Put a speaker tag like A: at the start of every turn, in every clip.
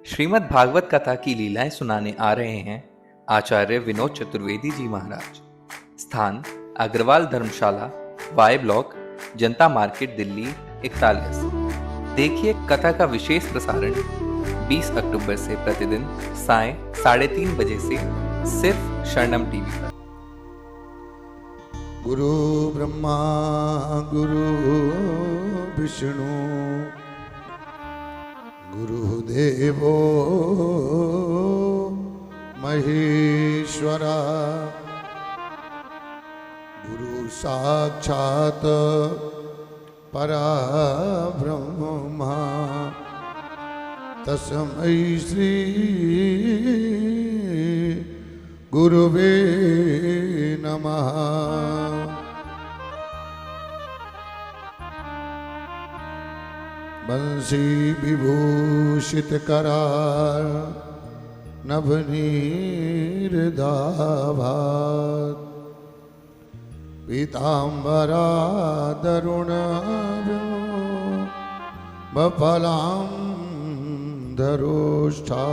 A: श्रीमद् भागवत कथा की लीलाएं सुनाने आ रहे हैं आचार्य विनोद चतुर्वेदी जी महाराज। स्थान अग्रवाल धर्मशाला, वाई ब्लॉक, जनता मार्केट, दिल्ली 41। देखिए कथा का विशेष प्रसारण 20 अक्टूबर से प्रतिदिन साय 3:30 बजे से सिर्फ शरणम टीवी पर।
B: गुरु ब्रह्मा गुरु विष्णु गुरुदेवो महेश्वरा, गुरु साक्षात परब्रह्म तस्मै श्री गुरुवे नमः। बंसी विभूषित करार नभनीरदाभात, पीतांबरा दरुण बफलां धरोष्ठा,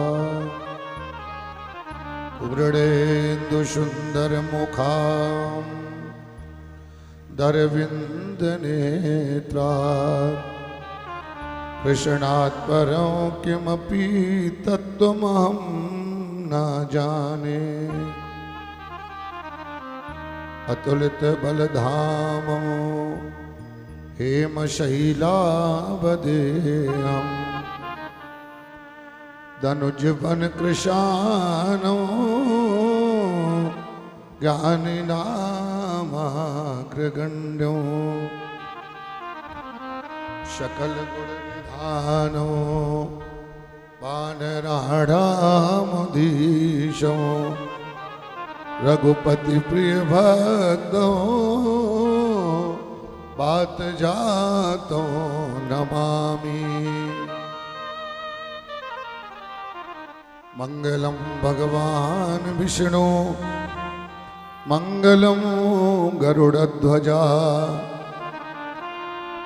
B: उग्रडेन्दु सुंदर मुखां दरविंद नेत्रा, कृष्णात् परं किमपि तत्त्वमहं न जाने, अतुलित बलधामो हेमशैलावदेहम्, दनुजवन कृशानो ज्ञानिनामाग्रगण्यो, शकल गुण निधानो वानराणामुधीशो, रघुपति प्रिय भक्तो बात जातो नमामि। मंगलम भगवान विष्णु मंगलम गरुड़ध्वजा,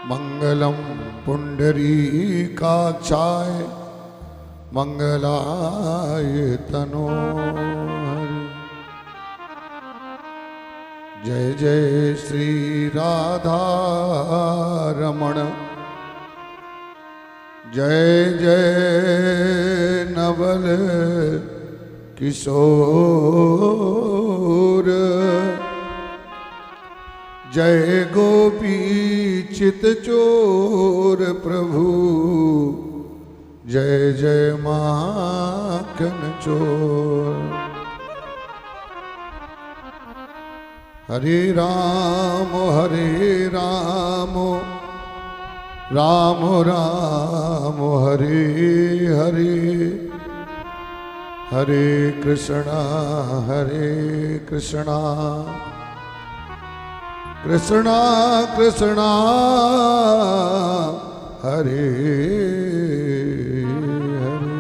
B: मंगलम पुंडरीकाक्षाय मंगलाय तनोहरि। जय जय श्री राधा रमण, जय जय नवल किशोर, जय गोपी चित चोर प्रभु, जय जय माखन चोर। हरे राम राम राम हरे हरे, हरे कृष्णा कृष्णा कृष्णा हरे हरे।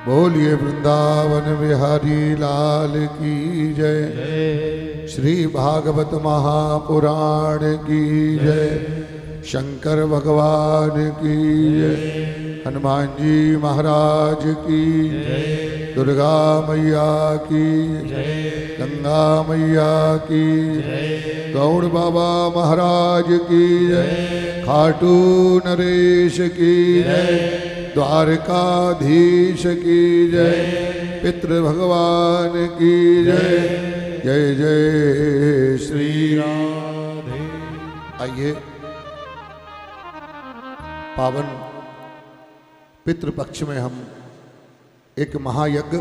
B: बोलिए वृंदावन बिहारी लाल की जय, श्री भागवत महापुराण की जय, शंकर भगवान की जय, हनुमान जी महाराज की जय, दुर्गा मैया की जय, गंगा मैया की जय, गौड़ बाबा महाराज की जय, खाटू नरेश की जय, द्वारकाधीश की जय, पितृ भगवान की जय, जय जय श्री राधे। आइए पावन पितृपक्ष में हम एक महायज्ञ,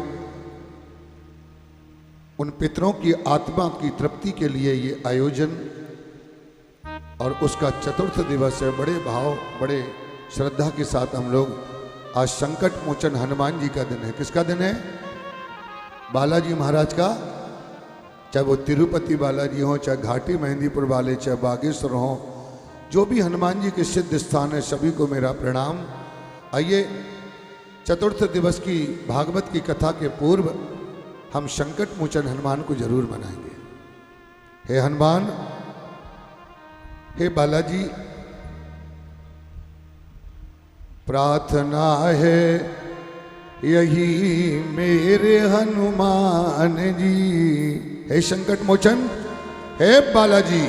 B: उन पितरों की आत्मा की तृप्ति के लिए ये आयोजन और उसका चतुर्थ दिवस है। बड़े भाव बड़े श्रद्धा के साथ हम लोग आज संकट मोचन हनुमान जी का दिन है। किसका दिन है? बालाजी महाराज का। चाहे वो तिरुपति बालाजी हो, चाहे घाटी मेहंदीपुर वाले, चाहे बागेश्वर हो, जो भी हनुमान जी के सिद्ध स्थान है, सभी को मेरा प्रणाम। आइए चतुर्थ दिवस की भागवत की कथा के पूर्व हम संकट मोचन हनुमान को जरूर मनाएंगे। हे हनुमान, हे बालाजी, प्रार्थना है यही मेरे हनुमान जी। हे संकट मोचन, हे बालाजी,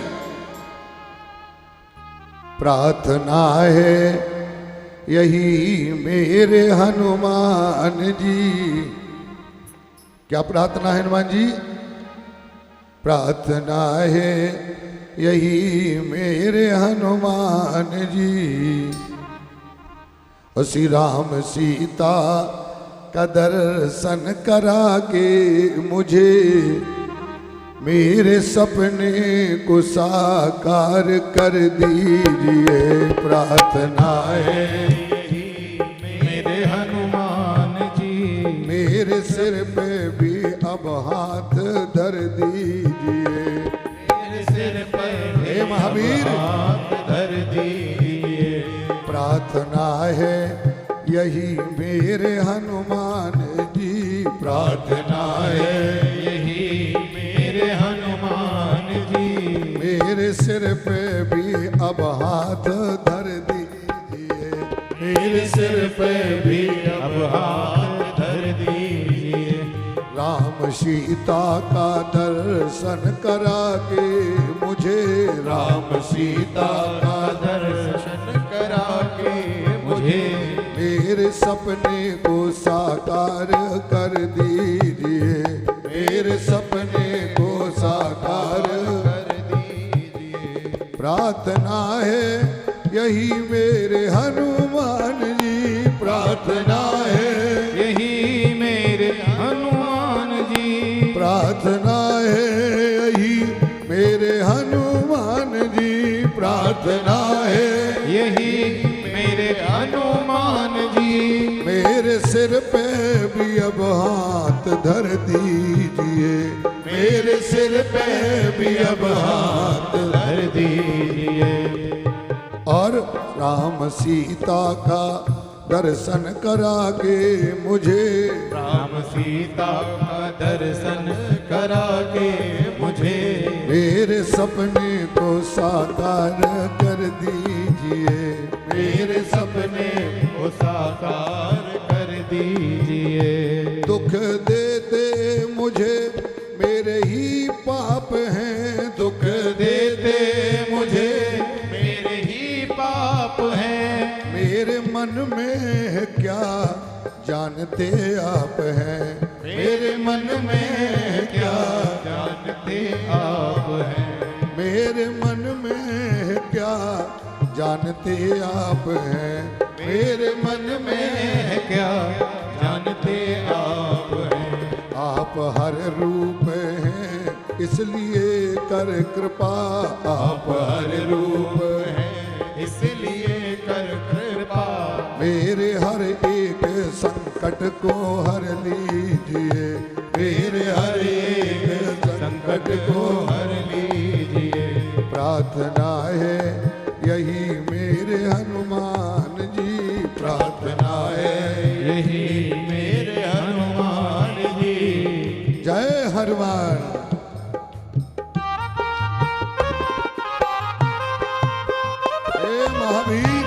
B: प्रार्थना है यही मेरे हनुमान जी। क्या प्रार्थना है हनुमान जी? प्रार्थना है यही मेरे हनुमान जी। और श्री राम सीता का दर्शन करा के मुझे मेरे सपने को साकार कर दीजिए। प्रार्थना है
C: मेरे हनुमान जी,
B: मेरे सिर पे भी अब हाथ धर दीजिए।
C: मेरे सिर पर
B: हे महावीर,
C: हाथ धर दीजिए।
B: प्रार्थना है यही मेरे हनुमान जी। प्रार्थना है
C: यही मेरे हनुमान जी,
B: मेरे सिर पे भी अब हाथ धर दीजिए।
C: मेरे सिर पे भी अब हाथ धर दीजिए।
B: राम सीता का दर्शन करा के मुझे, राम सीता का
C: दर्शन करा के मुझे
B: मेरे सपने को साकार कर दीजिए। मेरे सपने को साकार
C: कर दीजिए।
B: प्रार्थना है यही मेरे हनुमान जी। प्रार्थना है
C: यही मेरे हनुमान जी,
B: प्रार्थना है यही मेरे हनुमान जी। प्रार्थना है
C: यही मेरे हनुमान जी,
B: मेरे सिर पे भी अब हाथ धर दीजिए। मेरे सिर पे भी अब हाथ
C: धर दीजिए।
B: और राम सीता का दर्शन करा के मुझे,
C: राम सीता का दर्शन करा के मुझे
B: मेरे सपने को साकार कर दीजिए। मेरे सपने
C: को साकार कर दीजिए।
B: दुख देते मुझे मेरे ही पाप हैं। दुख देते मुझे
C: मेरे ही पाप हैं।
B: मेरे मन में है क्या जानते आप हैं।
C: मेरे मन में है क्या जानते आप हैं।
B: मेरे मन में है क्या जानते आप हैं।
C: मेरे मन में है क्या जानते आप हैं।
B: आप हर रूप हैं इसलिए कर कृपा।
C: आप हर रूप हैं इसलिए कर कृपा।
B: मेरे हर एक संकट को हर लीजिए। मेरे हर एक संकट को
C: हर लीजिए।
B: प्रार्थना है यही मेरे हनुमान जी। प्रार्थना है
C: यही मेरे हनुमान जी।
B: जय हनुमान। हे महावीर,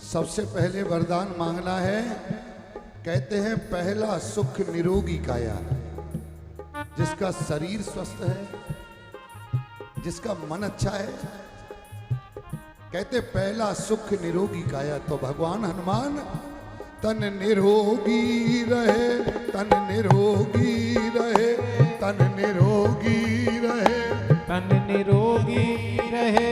B: सबसे पहले वरदान मांगना है। कहते हैं पहला सुख निरोगी काया, जिसका शरीर स्वस्थ है, जिसका मन अच्छा है। कहते पहला सुख निरोगी काया। तो भगवान हनुमान तन निरोगी रहे, तन निरोगी रहे, तन निरोगी रहे,
C: तन निरोगी रहे,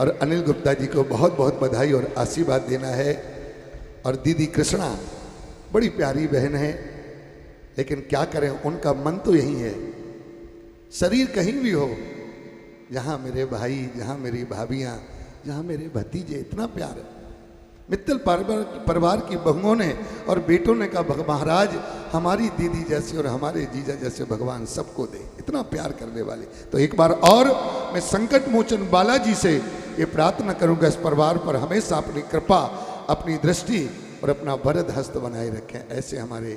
B: और अनिल गुप्ता जी को बहुत बहुत बधाई और आशीर्वाद देना है। और दीदी कृष्णा बड़ी प्यारी बहन है, लेकिन क्या करें, उनका मन तो यही है। शरीर कहीं भी हो, जहाँ मेरे भाई, जहाँ मेरी भाभियाँ, जहाँ मेरे भतीजे, इतना प्यार है। मित्तल परिवार की बहुओं ने और बेटों ने कहा महाराज हमारी दीदी जैसे और हमारे जीजा जैसे भगवान सबको दे, इतना प्यार करने वाले। तो एक बार और मैं संकट मोचन बालाजी से ये प्रार्थना करूंगा, इस परिवार पर हमेशा अपनी कृपा, अपनी दृष्टि और अपना वरद हस्त बनाए रखें। ऐसे हमारे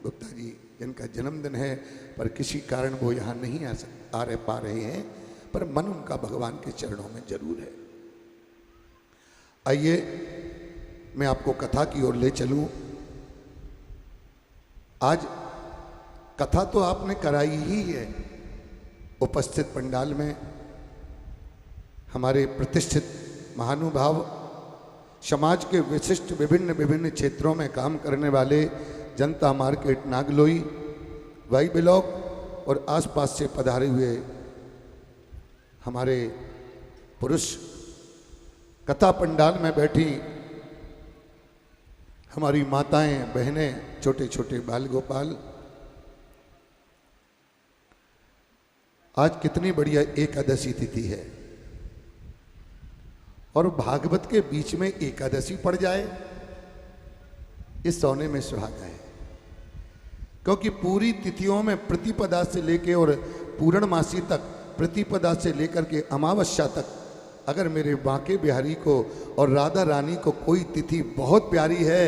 B: गुप्ता जी जिनका जन्मदिन है, पर किसी कारण वो यहाँ नहीं आ पा रहे हैं, पर मन उनका भगवान के चरणों में जरूर है। आइए मैं आपको कथा की ओर ले चलूं। आज कथा तो आपने कराई ही है। उपस्थित पंडाल में हमारे प्रतिष्ठित महानुभाव, समाज के विशिष्ट विभिन्न विभिन्न क्षेत्रों में काम करने वाले, जनता मार्केट नागलोई, वाई ब्लॉक और आसपास से पधारे हुए हमारे पुरुष, कथा पंडाल में बैठी हमारी माताएं, बहनें, छोटे छोटे बाल गोपाल। आज कितनी बढ़िया एकादशी तिथि है, और भागवत के बीच में एकादशी पड़ जाए, इस सोने में सुहागा है। क्योंकि पूरी तिथियों में प्रतिपदा से लेकर और पूर्णमासी तक, प्रतिपदा से लेकर के अमावस्या तक, अगर मेरे बांके बिहारी को और राधा रानी को कोई तिथि बहुत प्यारी है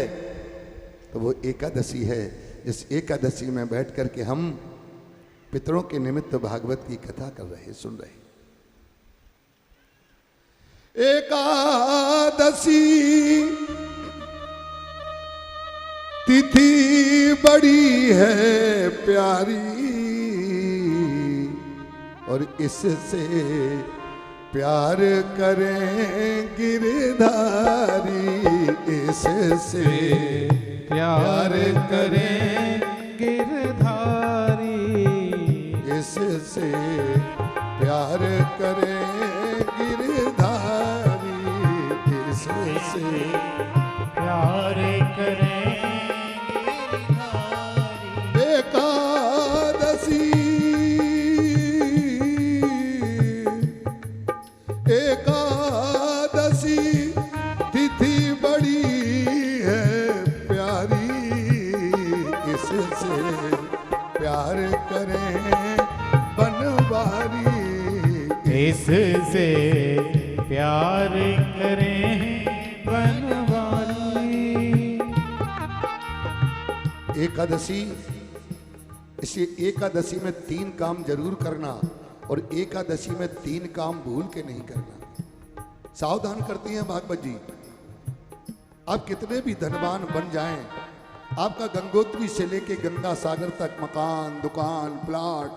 B: तो वो एकादशी है। इस एकादशी में बैठ कर के हम पितरों के निमित्त भागवत की कथा कर रहे, सुन रहे। एकादशी तिथि बड़ी है प्यारी, और इससे प्यार करें गिरधारी, इससे
C: प्यार करें गिरधारी,
B: इससे प्यार करें गिरधारी, इससे
C: प्यार करें गिरधारी।
B: एकादशी एकादशी तिथि बड़ी है प्यारी, इससे प्यार करें बनवारी,
C: इससे प्यार करें बनवारी।
B: एकादशी, इसे एकादशी में 3 काम जरूर करना, और एकादशी में 3 काम भूल के नहीं करना। सावधान करती हैं भागवत जी। आप कितने भी धनवान बन जाएं, आपका गंगोत्री से लेके गंगा सागर तक मकान, दुकान, प्लाट,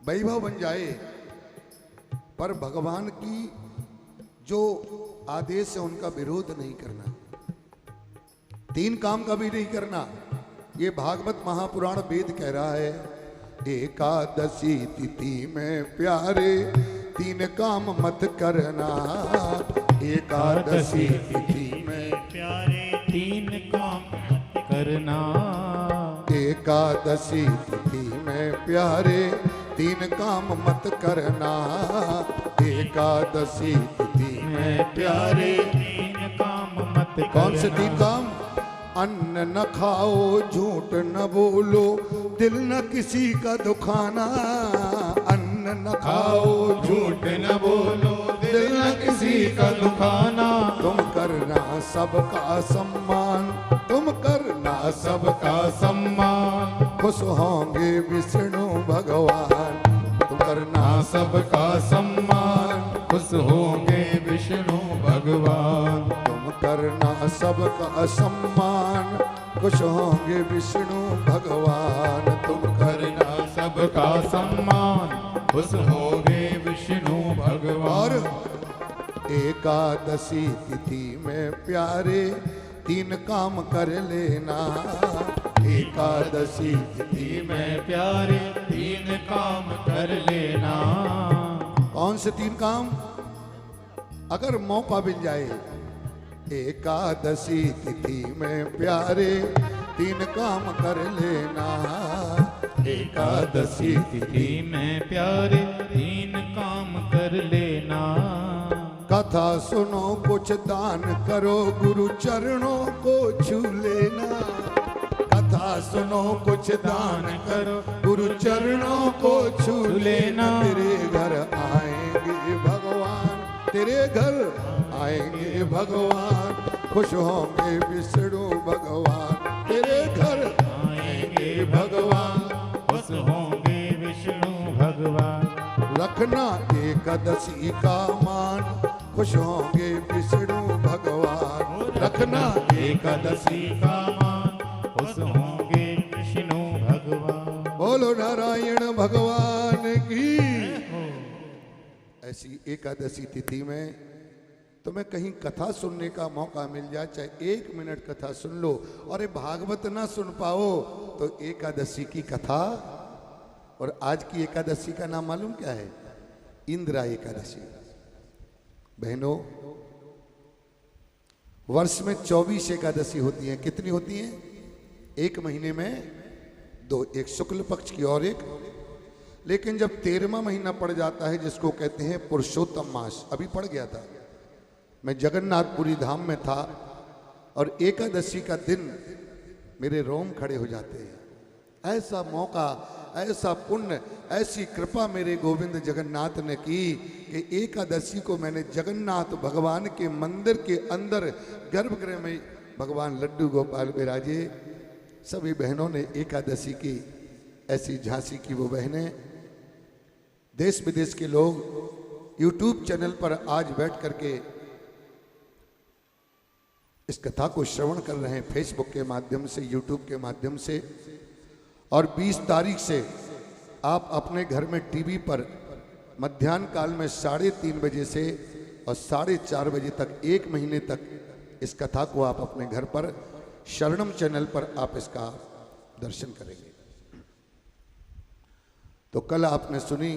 B: वैभव बन जाए, पर भगवान की जो आदेश है उनका विरोध नहीं करना। 3 काम कभी नहीं करना। ये भागवत महापुराण वेद कह रहा है, एकादशी तिथि में प्यारे 3 काम मत करना। एकादशी तिथि में
C: प्यारे 3 काम मत करना।
B: एकादशी तिथि में प्यारे 3 काम मत करना। एकादशी तिथि में प्यारे
C: 3 काम मत करना।
B: कौन से 3 काम? अन्न न खाओ, झूठ न बोलो, दिल न किसी का दुखाना। अन्न न खाओ,
C: झूठ न बोलो, दिल न किसी का दुखाना।
B: तुम करना सबका सम्मान, तुम करना
C: सबका सम्मान,
B: खुश होंगे विष्णु भगवान। तुम करना
C: सबका सम्मान, खुश होंगे विष्णु भगवान।
B: तुम करना सबका सम्मान, खुश होंगे विष्णु भगवान। तुम
C: करना सबका सम्मान, खुश होंगे विष्णु भगवान।
B: और एकादशी तिथि में प्यारे 3 काम कर लेना। एकादशी तिथि में
C: में प्यारे 3 काम कर लेना।
B: कौन से 3 काम? अगर मौका मिल जाए, एकादशी तिथि में प्यारे 3 काम कर लेना।
C: एकादशी तिथि में प्यारे 3 काम कर लेना।
B: कथा सुनो कुछ दान करो, गुरु चरणों को छू लेना। कथा सुनो कुछ दान करो, गुरु चरणों को छू लेना। तेरे घर आएंगे भगवान, तेरे घर आएंगे भगवान, खुश होंगे विष्णु भगवान। तेरे घर आएंगे भगवान,
C: खुश होंगे विष्णु भगवान।
B: रखना एकादशी का मान, खुश होंगे विष्णु भगवान। रखना
C: एकादशी का मान, खुश होंगे विष्णु भगवान।
B: बोलो नारायण भगवान की। ऐसी एकादशी तिथि में तुम्हें कहीं कथा सुनने का मौका मिल जाए, चाहे 1 मिनट कथा सुन लो। और ये भागवत ना सुन पाओ तो एकादशी की कथा। और आज की एकादशी का नाम मालूम क्या है? इंदिरा एकादशी। बहनों, वर्ष में 24 एकादशी होती हैं। कितनी होती हैं? 1 महीने में 2, एक शुक्ल पक्ष की और एक। लेकिन जब 13वां महीना पड़ जाता है, जिसको कहते हैं पुरुषोत्तम मास, अभी पड़ गया था, मैं जगन्नाथपुरी धाम में था और एकादशी का दिन मेरे रोम खड़े हो जाते हैं। ऐसा मौका, ऐसा पुण्य, ऐसी कृपा मेरे गोविंद जगन्नाथ ने की कि एकादशी को मैंने जगन्नाथ भगवान के मंदिर के अंदर गर्भगृह में भगवान लड्डू गोपाल विराजे। सभी बहनों ने एकादशी की, ऐसी झांसी की वो बहनें। देश विदेश के लोग YouTube चैनल पर आज बैठ करके इस कथा को श्रवण कर रहे हैं, फेसबुक के माध्यम से, YouTube के माध्यम से। और 20 तारीख से आप अपने घर में टीवी पर मध्याह्न काल में 3:30 बजे से और 4:30 बजे तक 1 महीने तक इस कथा को आप अपने घर पर शरणम चैनल पर आप इसका दर्शन करेंगे। तो कल आपने सुनी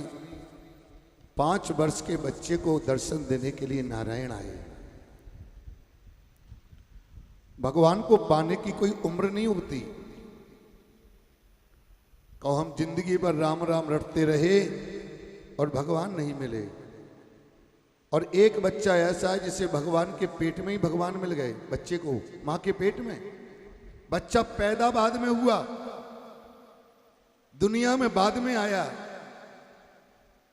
B: 5 वर्ष के बच्चे को दर्शन देने के लिए नारायण आए। भगवान को पाने की कोई उम्र नहीं होती। कहो हम जिंदगी भर राम राम रटते रहे और भगवान नहीं मिले। और एक बच्चा ऐसा है जिसे भगवान के पेट में ही भगवान मिल गए। बच्चे को मां के पेट में, बच्चा पैदा बाद में हुआ, दुनिया में बाद में आया,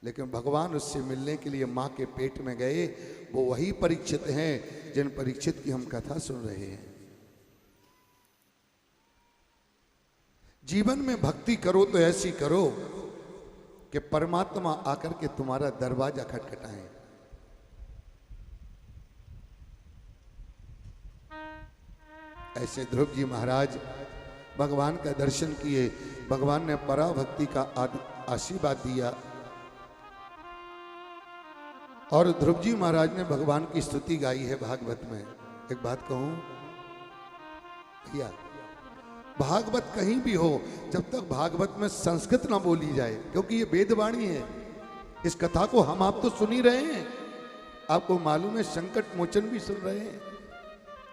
B: लेकिन भगवान उससे मिलने के लिए मां के पेट में गए। वो वही परीक्षित हैं जिन परीक्षित की हम कथा सुन रहे हैं। जीवन में भक्ति करो तो ऐसी करो कि परमात्मा आकर के तुम्हारा दरवाजा खटखटाए। ऐसे ध्रुव जी महाराज भगवान का दर्शन किए, भगवान ने पराभक्ति का आशीर्वाद दिया। और ध्रुव जी महाराज ने भगवान की स्तुति गाई है भागवत में। एक बात कहूं भैया, भागवत कहीं भी हो, जब तक भागवत में संस्कृत ना बोली जाए, क्योंकि ये वेदवाणी है, इस कथा को हम आप तो सुन ही रहे हैं, आपको मालूम है संकट मोचन भी सुन रहे हैं।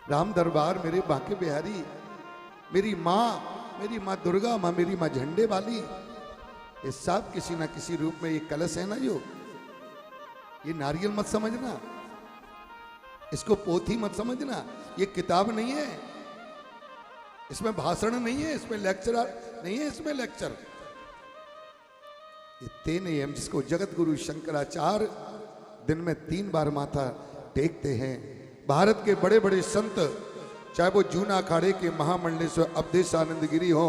B: राम दरबार, मेरे बांके बिहारी, मेरी माँ दुर्गा माँ, मेरी माँ झंडे वाली, ये सब किसी ना किसी रूप में, ये कलश है ना, जो ये नारियल मत समझना, इसको पोथी मत समझना, ये किताब नहीं है, इसमें भाषण नहीं है, इसमें लेक्चरर नहीं है, इसमें लेक्चर। ये तेनेयम, जिसको जगत गुरु शंकराचार्य दिन में 3 बार माथा टेकते हैं। भारत के बड़े बड़े संत, चाहे वो जूना अखाड़े के महामंडलेश्वर अवधेशानंद गिरी हो,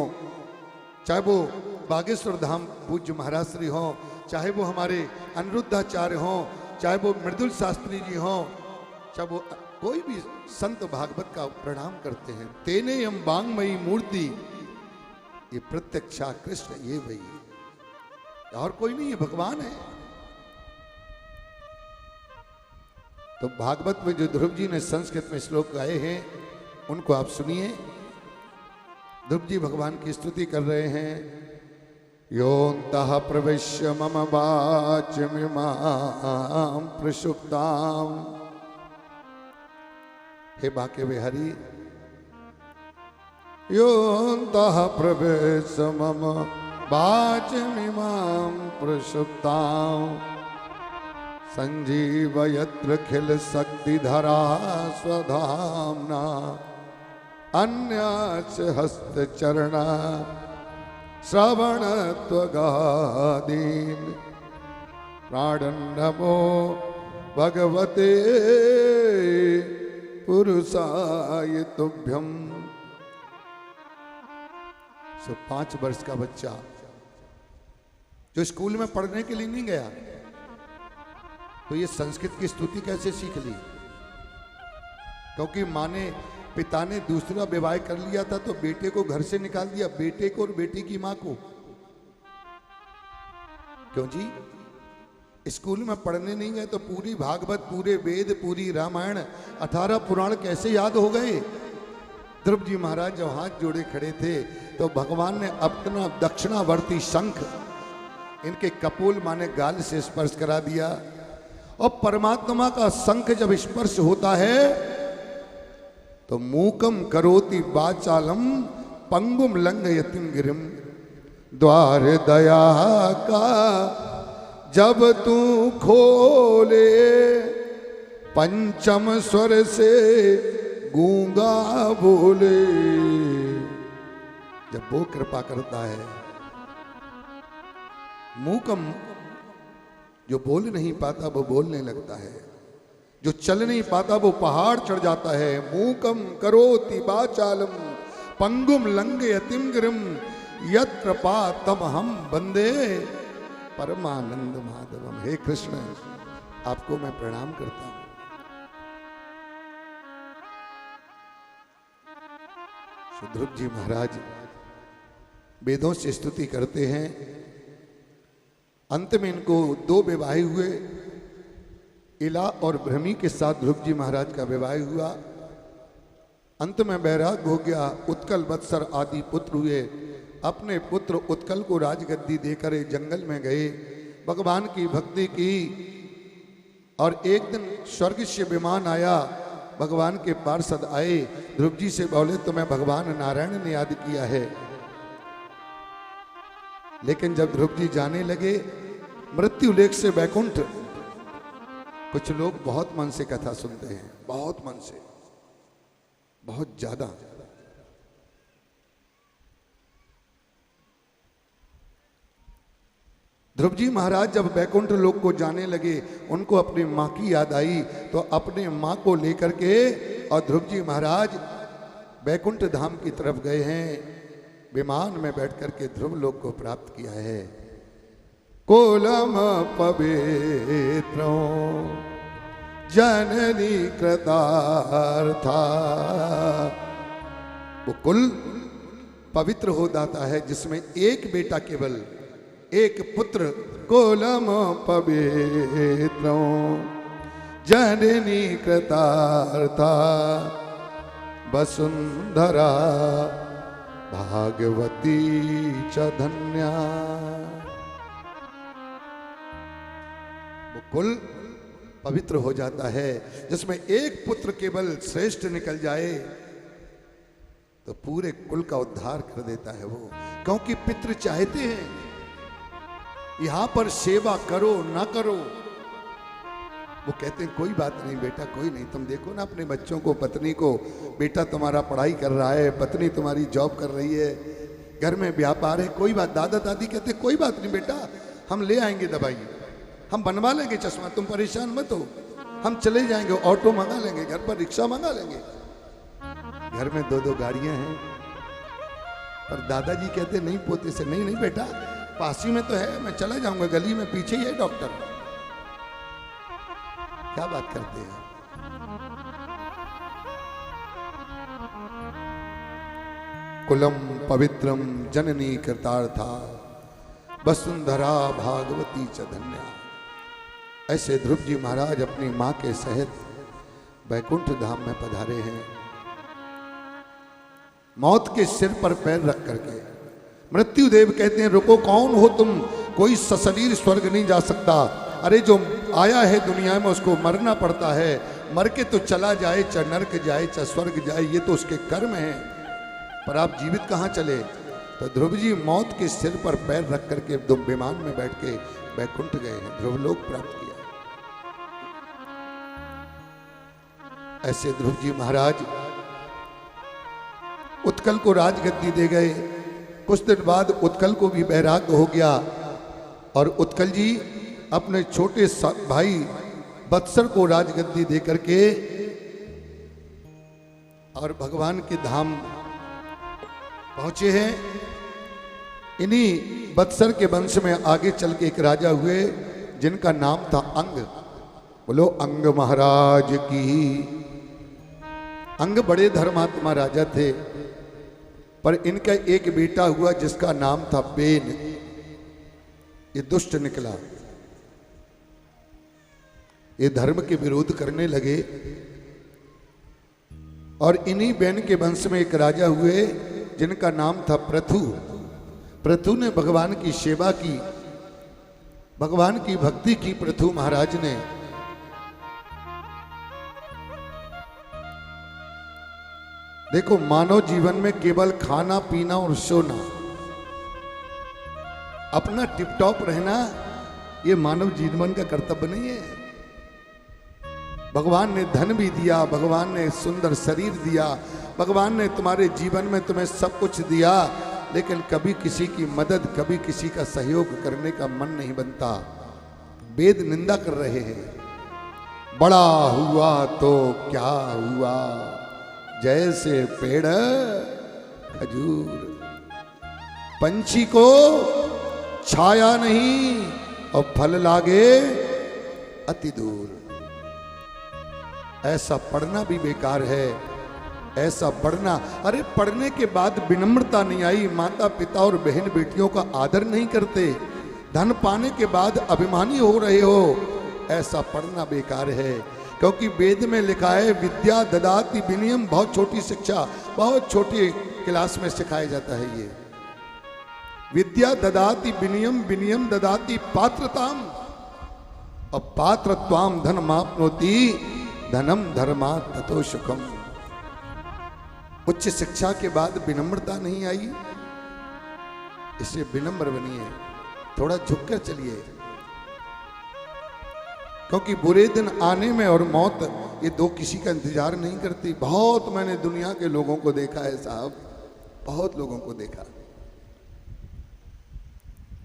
B: चाहे वो बागेश्वर धाम पूज्य महाराज श्री हो, चाहे वो हमारे अनिरुद्धाचार्य हो, चाहे वो मृदुल शास्त्री जी हो, चाहे वो कोई भी संत भागवत का प्रणाम करते हैं। तेनेयम बांगमयी मूर्ति, ये प्रत्यक्षा कृष्ण, ये वही, और कोई नहीं है, भगवान है। तो भागवत में जो ध्रुव जी ने संस्कृत में श्लोक गाए हैं, उनको आप सुनिए। ध्रुव जी भगवान की स्तुति कर रहे हैं। योऽन्तः प्रविश्य मम वाचमिमां प्रसुप्ताम्। हे बाके बिहारी, योऽन्तः प्रविश्य मम वाचमिमां प्रसुप्ताम्। संजीवयत्र खिल शक्तिधरा स्वधाम्ना अन्यास्य हस्तचरणा श्रवणत्वगादीन्। प्राणन्नमो भगवते पुरुषाय तुभ्यं। 5 वर्ष का बच्चा जो स्कूल में पढ़ने के लिए नहीं गया, तो ये संस्कृत की स्तुति कैसे सीख ली? क्योंकि माँ ने, पिता ने दूसरा विवाह कर लिया था, तो बेटे को घर से निकाल दिया, बेटे को और बेटी की माँ को। क्यों जी? स्कूल में पढ़ने नहीं गए तो पूरी भागवत, पूरे वेद, पूरी रामायण, 18 पुराण कैसे याद हो गए? ध्रुव जी महाराज जब हाथ जोड़े खड़े थे तो भगवान ने अपना दक्षिणावर्ती शंख इनके कपोल माने गाल से स्पर्श करा दिया। और परमात्मा का शंख जब स्पर्श होता है तो मूकम करोति वाचालम पंगुम लंघयतिम गिरिम। द्वार दया का जब तू खोले, पंचम स्वर से गूंगा बोले। जब वो कृपा करता है, मूकम जो बोल नहीं पाता वो बोलने लगता है, जो चल नहीं पाता वो पहाड़ चढ़ जाता है। मूकम करोति वाचालम पंगुम लंघयतिम गिरिम यत्र पातम हम वंदे परमानंद माधवम। हे कृष्ण, आपको मैं प्रणाम करता हूं। ध्रुव जी महाराज वेदों से स्तुति करते हैं। अंत में इनको 2 विवाह हुए। इला और भ्रमी के साथ ध्रुव जी महाराज का विवाह हुआ। अंत में वैराग हो गया। उत्कल वत्सर आदि पुत्र हुए। अपने पुत्र उत्कल को राजगद्दी देकर जंगल में गए, भगवान की भक्ति की। और एक दिन स्वर्ग से विमान आया, भगवान के पार्षद आए, ध्रुव जी से बोले तुम्हें भगवान नारायण ने याद किया है। लेकिन जब ध्रुव जी जाने लगे मृत्यु लेख से वैकुंठ, कुछ लोग बहुत मन से कथा सुनते हैं, बहुत मन से, बहुत ज्यादा। ध्रुव जी महाराज जब वैकुंठ लोक को जाने लगे, उनको अपनी माँ की याद आई, तो अपने माँ को लेकर के और ध्रुव जी महाराज वैकुंठ धाम की तरफ गए हैं। विमान में बैठ करके ध्रुव लोक को प्राप्त किया है। कोलम पवित्रो जननी कृतार्था। वो कुल पवित्र हो जाता है जिसमें एक बेटा, केवल एक पुत्र। कोलम पवित्रो जननी कृतार्था वसुंधरा भागवती च धन्या। वो कुल पवित्र हो जाता है जिसमें एक पुत्र केवल श्रेष्ठ निकल जाए तो पूरे कुल का उद्धार कर देता है वो। क्योंकि पितृ चाहते हैं यहां पर सेवा करो ना करो, वो कहते हैं कोई बात नहीं बेटा, कोई नहीं। तुम देखो ना अपने बच्चों को, पत्नी को, बेटा तुम्हारा पढ़ाई कर रहा है, पत्नी तुम्हारी जॉब कर रही है, घर में व्यापार है, कोई बात। दादा दादी कहते कोई बात नहीं बेटा, हम ले आएंगे दवाई, हम बनवा लेंगे चश्मा, तुम परेशान मत हो, हम चले जाएंगे, ऑटो मंगा लेंगे, घर पर रिक्शा मंगा लेंगे। घर में 2-2 गाड़ियां हैं। और दादाजी कहते नहीं पोते से, नहीं नहीं बेटा, पास ही में तो है, मैं चला जाऊंगा, गली में पीछे ही है डॉक्टर। क्या बात करते हैं। कुलम पवित्रम जननी कृतार्था वसुंधरा भागवती च धन्या। ऐसे ध्रुव जी महाराज अपनी मां के सहित वैकुंठ धाम में पधारे हैं। मौत के सिर पर पैर रख करके मृत्युदेव कहते हैं रुको, कौन हो तुम? कोई सशरीर स्वर्ग नहीं जा सकता। अरे जो आया है दुनिया में उसको मरना पड़ता है, मर के तो चला जाए, चाहे नरक जाए चाहे स्वर्ग जाए, ये तो उसके कर्म है। पर आप जीवित कहाँ चले? तो ध्रुव जी मौत के सिर पर पैर रख करके विमान में बैठ के वैकुंठ गए हैं, ध्रुवलोक प्राप्त किया। ऐसे ध्रुव जी महाराज उत्कल को राजगद्दी दे गए। कुछ दिन बाद उत्कल को भी वैराग्य हो गया और उत्कल जी अपने छोटे भाई बत्सर को राजगद्दी दे करके और भगवान के धाम पहुंचे हैं। इन्हीं बत्सर के वंश में आगे चल के एक राजा हुए जिनका नाम था अंग। बोलो अंग महाराज की। अंग बड़े धर्मात्मा राजा थे, पर इनका एक बेटा हुआ जिसका नाम था बेन। ये दुष्ट निकला, ये धर्म के विरोध करने लगे और इन्हीं बेन के वंश में एक राजा हुए जिनका नाम था पृथु। पृथु ने भगवान की सेवा की, भगवान की भक्ति की पृथु महाराज ने। देखो मानव जीवन में केवल खाना पीना और सोना, अपना टिपटॉप रहना, ये मानव जीवन का कर्तव्य नहीं है। भगवान ने धन भी दिया, भगवान ने सुंदर शरीर दिया, भगवान ने तुम्हारे जीवन में तुम्हें सब कुछ दिया, लेकिन कभी किसी की मदद, कभी किसी का सहयोग करने का मन नहीं बनता। वेद निंदा कर रहे हैं। बड़ा हुआ तो क्या हुआ, जैसे पेड़ खजूर, पंछी को छाया नहीं और फल लागे अति दूर। ऐसा पढ़ना भी बेकार है, ऐसा पढ़ना। अरे पढ़ने के बाद विनम्रता नहीं आई, माता पिता और बहन बेटियों का आदर नहीं करते, धन पाने के बाद अभिमानी हो रहे हो, ऐसा पढ़ना बेकार है। क्योंकि वेद में लिखा है विद्या ददाति विनयम, बहुत छोटी शिक्षा, बहुत छोटी क्लास में सिखाया जाता है ये। विद्या ददाति विनयम, विनयम ददाति पात्रताम, और पात्रत्वाम धनमाप्नोति, धनम धर्मा ततो सुखम। उच्च शिक्षा के बाद विनम्रता नहीं आई, इससे विनम्र बनिए, थोड़ा झुककर चलिए। क्योंकि बुरे दिन आने में और मौत, ये दो किसी का इंतजार नहीं करती। बहुत मैंने दुनिया के लोगों को देखा है साहब, बहुत लोगों को देखा।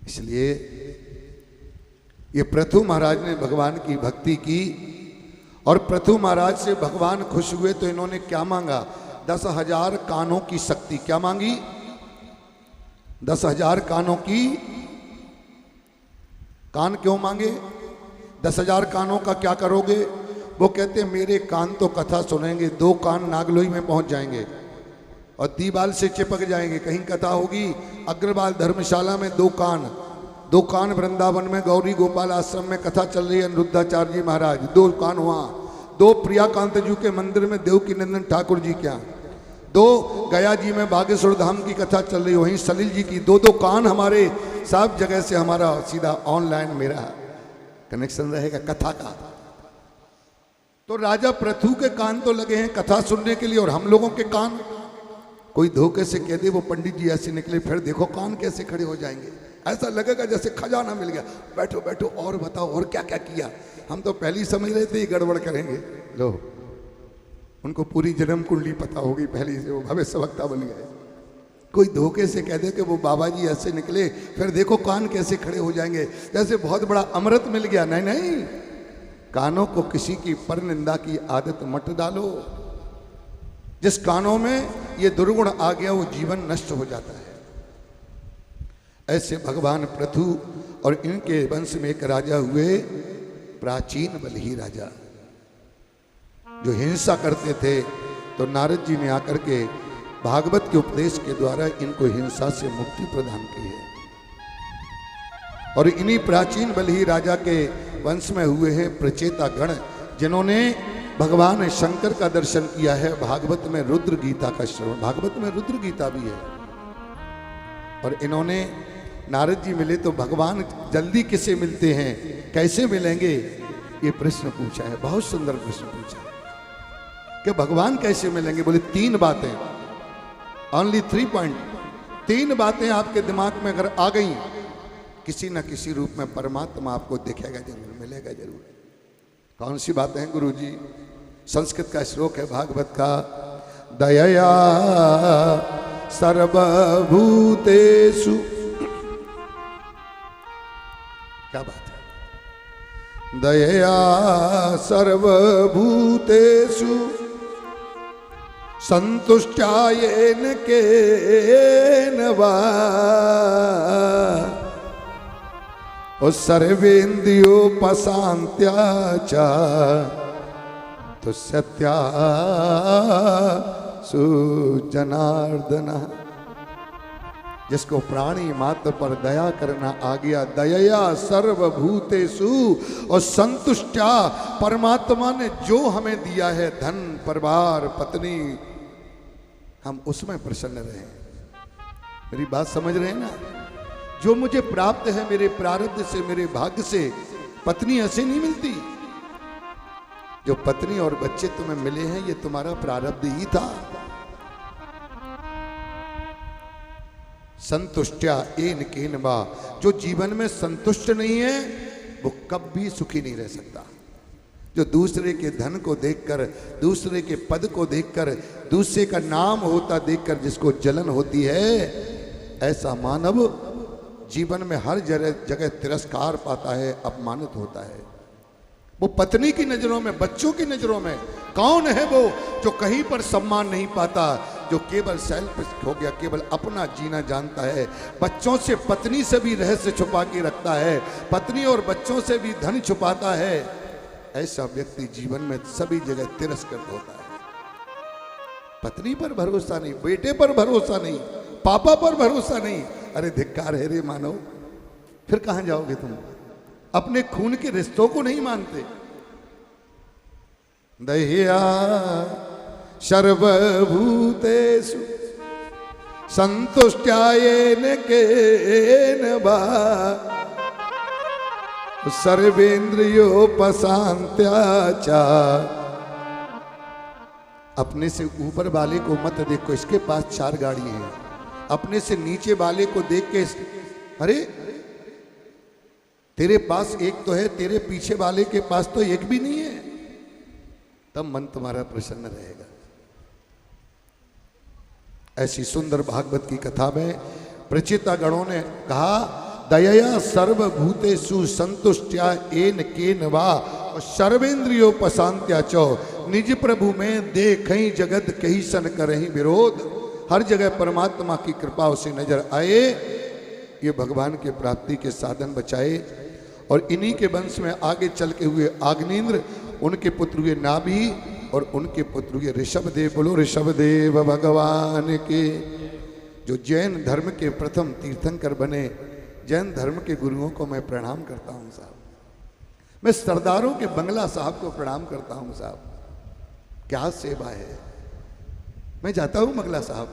B: इसलिए ये पृथु महाराज ने भगवान की भक्ति की और पृथु महाराज से भगवान खुश हुए तो इन्होंने क्या मांगा? 10,000 कानों की शक्ति। क्या मांगी? 10,000 कानों की। कान क्यों मांगे? 10,000 कानों का क्या करोगे? वो कहते हैं मेरे कान तो कथा सुनेंगे, 2 कान नागलोई में पहुंच जाएंगे और दीवाल से चिपक जाएंगे। कहीं कथा होगी अग्रवाल धर्मशाला में 2 कान, 2 कान वृंदावन में गौरी गोपाल आश्रम में कथा चल रही है, अनिरुद्धाचार्य जी महाराज 2 कान वहाँ, 2 प्रियाकांत जी के मंदिर में देवकी नंदन ठाकुर जी क्या, 2 गया जी में बागेश्वर धाम की कथा चल रही, वहीं सलील जी की 2-2 कान हमारे सब जगह से। हमारा सीधा ऑनलाइन मेरा कनेक्शन रहेगा कथा का। तो राजा पृथु के कान तो लगे हैं कथा सुनने के लिए, और हम लोगों के कान, कोई धोखे से कह दे वो पंडित जी ऐसे निकले, फिर देखो कान कैसे खड़े हो जाएंगे, ऐसा लगेगा जैसे खजाना मिल गया। बैठो बैठो और बताओ और क्या क्या किया। हम तो पहले ही समझ रहे थे ये गड़बड़ करेंगे। लो उनको पूरी जन्म कुंडली पता होगी पहले से, वो भविष्यवक्ता बन गए। कोई धोखे से कह दे कि वो बाबा जी ऐसे निकले, फिर देखो कान कैसे खड़े हो जाएंगे, जैसे बहुत बड़ा अमृत मिल गया। नहीं नहीं, कानों को किसी की पर निंदा की आदत मत डालो। जिस कानों में ये दुर्गुण आ गया वो जीवन नष्ट हो जाता है। ऐसे भगवान पृथु और इनके वंश में एक राजा हुए, प्राचीन बलही राजा, जो हिंसा करते थे। तो नारद जी ने आकर के भागवत के उपदेश के द्वारा इनको हिंसा से मुक्ति प्रदान की है। और इन्हीं प्राचीन बलही राजा के वंश में हुए हैं प्रचेता गण, जिन्होंने भगवान शंकर का दर्शन किया है। भागवत में रुद्र गीता का श्रवण, भागवत में रुद्र गीता भी है। और इन्होंने नारद जी मिले तो भगवान जल्दी किसे मिलते हैं, कैसे मिलेंगे, ये प्रश्न पूछा है। बहुत सुंदर प्रश्न पूछा कि भगवान कैसे मिलेंगे। बोले 3 बातें, ओनली 3 पॉइंट। 3 बातें आपके दिमाग में अगर आ गई, किसी न किसी रूप में परमात्मा आपको दिखेगा जरूर, मिलेगा जरूर। कौन सी बातें हैं गुरु जी? संस्कृत का श्लोक है भागवत का, दयया सर्वभूतेषु, क्या बात है, दयया सर्वभूतेषु संतुष्टायेन केन वा और सर्वेन्द्रियोपशांत्या च तो सत्या सुजनार्दन। जिसको प्राणी मात्र पर दया करना आ गया, दयया सर्वभूतेषु और संतुष्टा, परमात्मा ने जो हमें दिया है धन, परिवार, पत्नी, हम उसमें प्रसन्न रहे। मेरी बात समझ रहे हैं ना? जो मुझे प्राप्त है मेरे प्रारब्ध से, मेरे भाग्य से, पत्नी ऐसे नहीं मिलती। जो पत्नी और बच्चे तुम्हें मिले हैं ये तुम्हारा प्रारब्ध ही था। संतुष्टया येन केन वा, जो जीवन में संतुष्ट नहीं है वो कभी सुखी नहीं रह सकता। जो दूसरे के धन को देखकर, दूसरे के पद को देखकर, दूसरे का नाम होता देखकर जिसको जलन होती है, ऐसा मानव जीवन में हर जगह तिरस्कार पाता है, अपमानित होता है। वो पत्नी की नजरों में, बच्चों की नजरों में कौन है वो जो कहीं पर सम्मान नहीं पाता, जो केवल सेल्फ हो गया, केवल अपना जीना जानता है, बच्चों से, पत्नी से भी रहस्य छुपा के रखता है, पत्नी और बच्चों से भी धन छुपाता है। ऐसा व्यक्ति जीवन में सभी जगह तिरस्कृत होता है। पत्नी पर भरोसा नहीं, बेटे पर भरोसा नहीं, पापा पर भरोसा नहीं, अरे धिक्कार है रे मानव। फिर कहां जाओगे तुम? अपने खून के रिश्तों को नहीं मानते। दह्या सर्वभूतेषु संतुष्टायेन केन वा सर्वेन्द्रियोपशांत्या च। अपने से ऊपर वाले को मत देखो, इसके पास 4 गाड़ी है। अपने से नीचे वाले को देख के, अरे तेरे पास एक तो है, तेरे पीछे वाले के पास तो एक भी नहीं है, तब मन तुम्हारा प्रसन्न रहेगा। ऐसी सुंदर भागवत की कथा में प्रचिता गणों ने कहा, दयया सर्वभूतेषु संतुष्टया येन केन वा और सर्वेन्द्रियोपशांत्या चो। निज प्रभु में देखहि जगत कही सन करहि विरोध। हर जगह परमात्मा की कृपा उसे नजर आए, ये भगवान के प्राप्ति के साधन बचाए। और इन्हीं के वंश में आगे चल के हुए आग्नेन्द्र, उनके पुत्र हुए नाभि और उनके पुत्र हुए ऋषभदेव। बोलो ऋषभदेव भगवान के। जो जैन धर्म के प्रथम तीर्थंकर बने, जैन धर्म के गुरुओं को मैं प्रणाम करता हूँ साहब। मैं सरदारों के बंगला साहब को प्रणाम करता हूँ साहब। क्या सेवा है। मैं जाता हूँ बंगला साहब,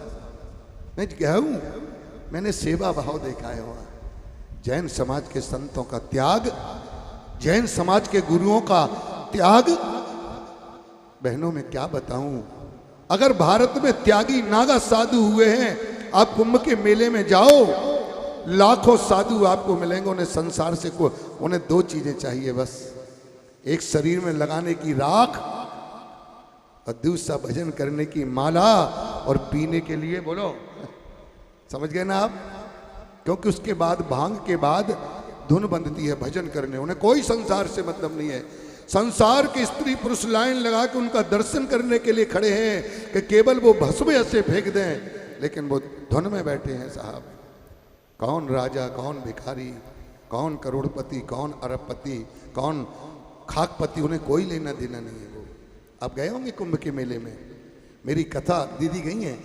B: मैं गया हूँ, मैंने सेवा भाव देखा है वहाँ। जैन समाज के संतों का त्याग, जैन समाज के गुरुओं का त्याग, बहनों में क्या बताऊं। अगर भारत में त्यागी नागा साधु हुए हैं, आप कुंभ के मेले में जाओ, लाखों साधु आपको मिलेंगे। उन्हें संसार से उन्हें 2 चीजें चाहिए बस, एक शरीर में लगाने की राख और दूसरा भजन करने की माला और पीने के लिए, बोलो समझ गए ना आप? क्योंकि उसके बाद, भांग के बाद धुन बंधती है भजन करने। उन्हें कोई संसार से मतलब नहीं है। संसार के स्त्री पुरुष लाइन लगा के उनका दर्शन करने के लिए खड़े हैं कि केवल वो भस्म ऐसे फेंक दें, लेकिन वो धुन में बैठे हैं साहब। कौन राजा, कौन भिखारी, कौन करोड़पति, कौन अरबपति, कौन खाकपति, उन्हें कोई लेना देना नहीं है। वो आप गए होंगे कुंभ के मेले में। मेरी कथा, दीदी गई हैं,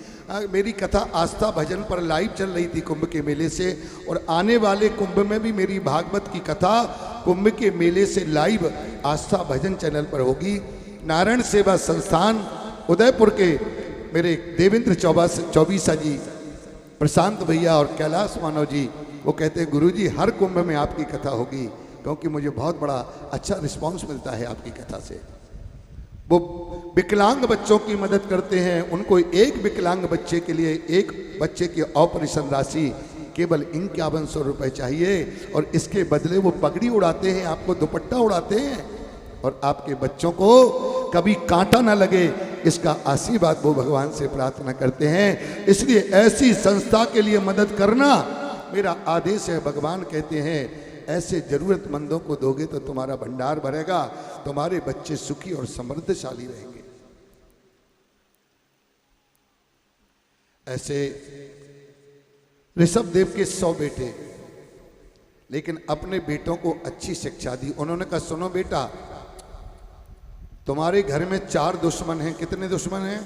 B: मेरी कथा आस्था भजन पर लाइव चल रही थी कुंभ के मेले से। और आने वाले कुंभ में भी मेरी भागवत की कथा कुंभ के मेले से लाइव आस्था भजन चैनल पर होगी। नारायण सेवा संस्थान उदयपुर के मेरे देवेंद्र चौबीसा जी, प्रशांत भैया और कैलाश मानव जी वो कहते हैं गुरुजी हर कुंभ में आपकी कथा होगी, क्योंकि मुझे बहुत बड़ा अच्छा रिस्पांस मिलता है आपकी कथा से। वो विकलांग बच्चों की मदद करते हैं, उनको एक विकलांग बच्चे के लिए एक बच्चे की ऑपरेशन राशि केवल 5100 रुपये चाहिए, और इसके बदले वो पगड़ी उड़ाते हैं, आपको दुपट्टा उड़ाते हैं, और आपके बच्चों को कभी कांटा ना लगे इसका आशीर्वाद वो भगवान से प्रार्थना करते हैं। इसलिए ऐसी संस्था के लिए मदद करना मेरा आदेश है। भगवान कहते हैं ऐसे जरूरतमंदों को दोगे तो तुम्हारा भंडार भरेगा, तुम्हारे बच्चे सुखी और समृद्धशाली रहेंगे। ऐसे ऋषभ देव के 100 बेटे, लेकिन अपने बेटों को अच्छी शिक्षा दी। उन्होंने कहा सुनो बेटा, तुम्हारे घर में 4 दुश्मन हैं। कितने दुश्मन हैं?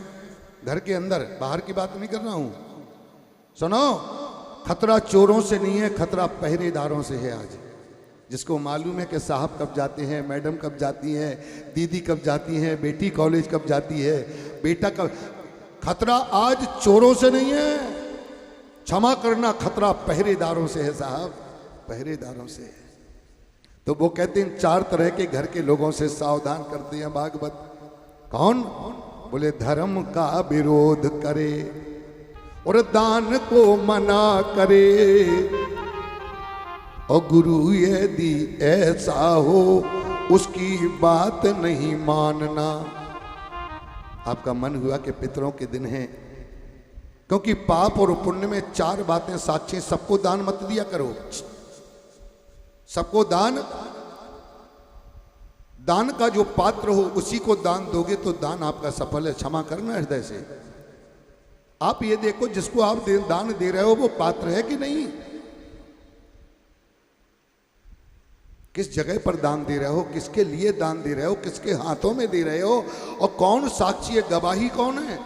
B: घर के अंदर, बाहर की बात नहीं कर रहा हूं। सुनो, खतरा चोरों से नहीं है, खतरा पहरेदारों से है। आज जिसको मालूम है कि साहब कब जाते हैं, मैडम कब जाती हैं, दीदी कब जाती हैं, बेटी कॉलेज कब जाती है, बेटा कब, खतरा आज चोरों से नहीं है, क्षमा करना, खतरा पहरेदारों से है साहब, पहरेदारों से है। तो वो कहते हैं 4 तरह के घर के लोगों से सावधान करते हैं भागवत। कौन? बोले धर्म का विरोध करे और दान को मना करे, और गुरु यदि ऐसा हो उसकी बात नहीं मानना। आपका मन हुआ कि पितरों के दिन हैं, क्योंकि पाप और पुण्य में 4 बातें साक्षी। सबको दान मत दिया करो, सबको दान, दान का जो पात्र हो उसी को दान दोगे तो दान आपका सफल है। क्षमा करना हृदय से। आप ये देखो जिसको आप दान दे रहे हो वो पात्र है कि नहीं, किस जगह पर दान दे रहे हो, किसके लिए दान दे रहे हो, किसके हाथों में दे रहे हो, और कौन साक्षी है, गवाही कौन है।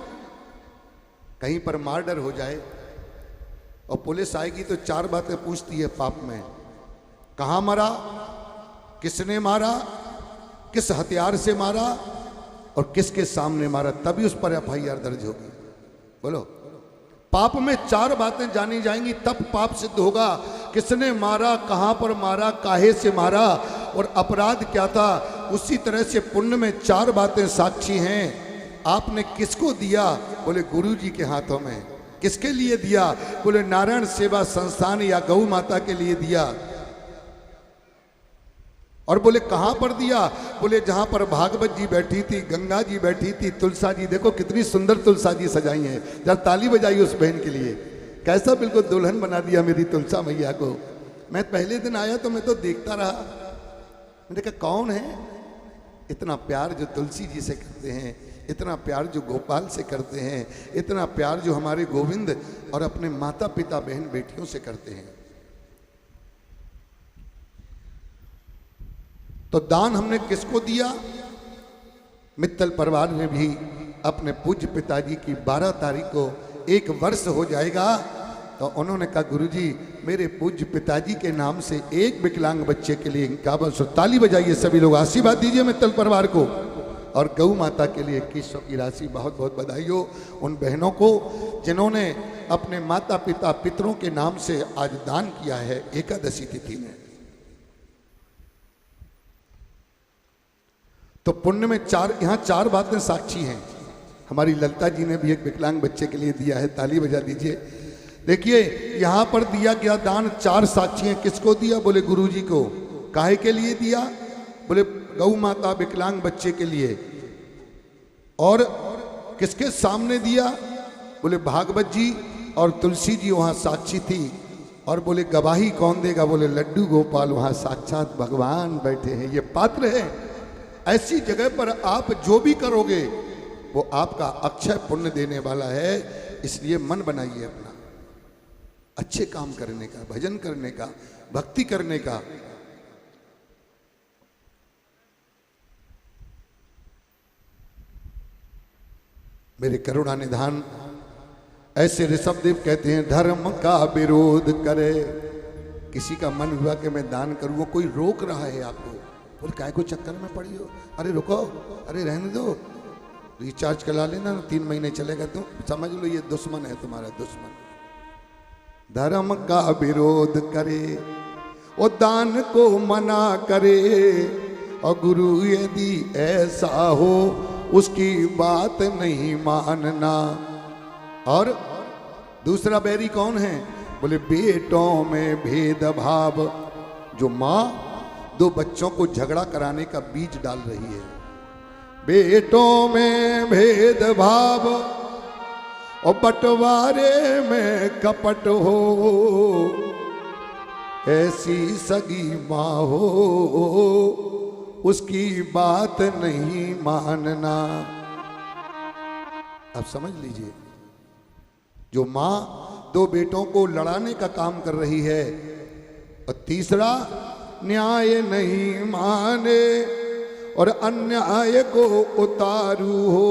B: कहीं पर मर्डर हो जाए और पुलिस आएगी तो 4 बातें पूछती है पाप में। कहाँ मरा, किसने मारा, किस हथियार से मारा और किसके सामने मारा, तभी उस पर FIR दर्ज होगी। बोलो, पाप में 4 बातें जानी जाएंगी तब पाप सिद्ध होगा। किसने मारा, कहाँ पर मारा, काहे से मारा और अपराध क्या था। उसी तरह से पुण्य में 4 बातें साक्षी हैं। आपने किसको दिया? बोले गुरु जी के हाथों में। किसके लिए दिया? बोले नारायण सेवा संस्थान या गौ माता के लिए दिया। और बोले कहां पर दिया? बोले जहां पर भागवत जी बैठी थी, गंगा जी बैठी थी, तुलसा जी, देखो कितनी सुंदर तुलसा जी सजाई हैं। जरा ताली बजाई उस बहन के लिए, कैसा बिल्कुल दुल्हन बना दिया मेरी तुलसा मैया को। मैं पहले दिन आया तो मैं तो देखता रहा, मैंने कहा कौन है इतना प्यार जो तुलसी जी से करते हैं, इतना प्यार जो गोपाल से करते हैं, इतना प्यार जो हमारे गोविंद और अपने माता पिता बहन बेटियों से करते हैं। तो दान हमने किसको दिया? मित्तल परिवार में भी अपने पूज्य पिताजी की 12 तारीख को 1 वर्ष हो जाएगा। तो उन्होंने कहा गुरुजी मेरे पूज्य पिताजी के नाम से एक विकलांग बच्चे के लिए 5100, ताली बजाइए सभी लोग, आशीर्वाद दीजिए मित्तल परिवार को। और गौ माता के लिए 2100 की राशि। बहुत बहुत बधाई हो उन बहनों को जिन्होंने अपने माता पिता पितरों के नाम से आज दान किया है एकादशी तिथि में। तो पुण्य में 4, यहाँ 4 बातें साक्षी हैं। हमारी ललिता जी ने भी एक विकलांग बच्चे के लिए दिया है, ताली बजा दीजिए। देखिए यहाँ पर दिया गया दान 4 साक्षी हैं। किसको दिया? बोले गुरु जी को। काहे के लिए दिया? बोले गौ माता विकलांग बच्चे के लिए। और किसके सामने दिया? बोले भागवत जी और तुलसी जी वहाँ साक्षी थी। और बोले गवाही कौन देगा? बोले लड्डू गोपाल, वहाँ साक्षात भगवान बैठे हैं, ये पात्र है। ऐसी जगह पर आप जो भी करोगे वो आपका अक्षय पुण्य देने वाला है। इसलिए मन बनाइए अपना अच्छे काम करने का, भजन करने का, भक्ति करने का। मेरे करुणा निधान ऐसे ऋषभ देव कहते हैं धर्म का विरोध करे। किसी का मन हुआ कि मैं दान करूँ, कोई रोक रहा है आपको, बोले काय को चक्कर में पड़ी हो, अरे रुको, अरे रहने दो, रिचार्ज करा लेना, 3 महीने चलेगा। तुम समझ लो ये दुश्मन है तुम्हारा, दुश्मन। धर्म का विरोध करे, वो दान को मना करे, और गुरु यदि ऐसा हो उसकी बात नहीं मानना। और दूसरा बैरी कौन है? बोले बेटों में भेदभाव। जो माँ दो बच्चों को झगड़ा कराने का बीज डाल रही है, बेटों में भेदभाव और बंटवारे में कपट हो, ऐसी सगी माँ हो उसकी बात नहीं मानना। अब समझ लीजिए, जो माँ दो बेटों को लड़ाने का काम कर रही है, और तीसरा न्याय नहीं माने और अन्याय को उतारू हो,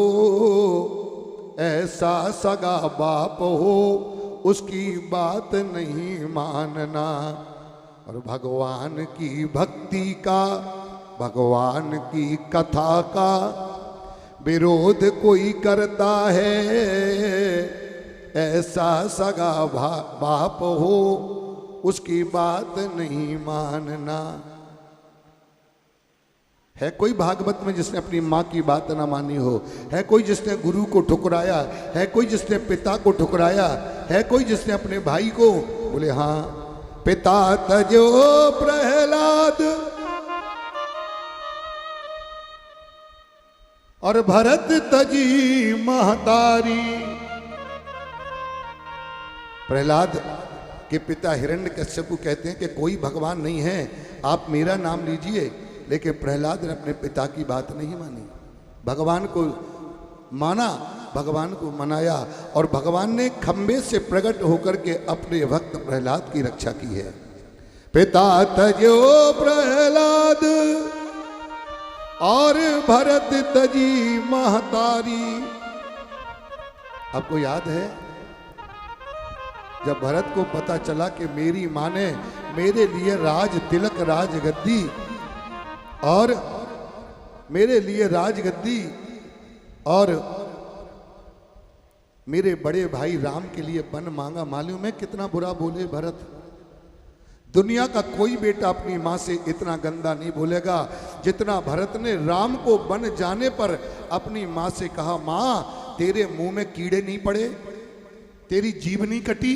B: ऐसा सगा बाप हो उसकी बात नहीं मानना। और भगवान की भक्ति का, भगवान की कथा का विरोध कोई करता है, ऐसा सगा बाप हो उसकी बात नहीं मानना। है कोई भागवत में जिसने अपनी माँ की बात ना मानी हो? है कोई जिसने गुरु को ठुकराया? है कोई जिसने पिता को ठुकराया? है कोई जिसने अपने भाई को? बोले हाँ, पिता तजो प्रहलाद और भरत तजी महतारी। प्रहलाद के पिता हिरण्यकश्यप कहते हैं कि कोई भगवान नहीं है, आप मेरा नाम लीजिए। लेकिन प्रहलाद ने अपने पिता की बात नहीं मानी, भगवान को माना, भगवान को मनाया, और भगवान ने खंबे से प्रकट होकर के अपने भक्त प्रहलाद की रक्षा की है। पिता तजो प्रहलाद और भरत तजी महतारी। आपको याद है जब भरत को पता चला कि मेरी माँ ने मेरे लिए राज तिलक, राज गद्दी और मेरे लिए राजगद्दी और मेरे बड़े भाई राम के लिए बन मांगा, मालूम है कितना बुरा बोले भरत? दुनिया का कोई बेटा अपनी माँ से इतना गंदा नहीं बोलेगा जितना भरत ने राम को बन जाने पर अपनी माँ से कहा, माँ तेरे मुंह में कीड़े नहीं पड़े, तेरी जीभ नहीं कटी,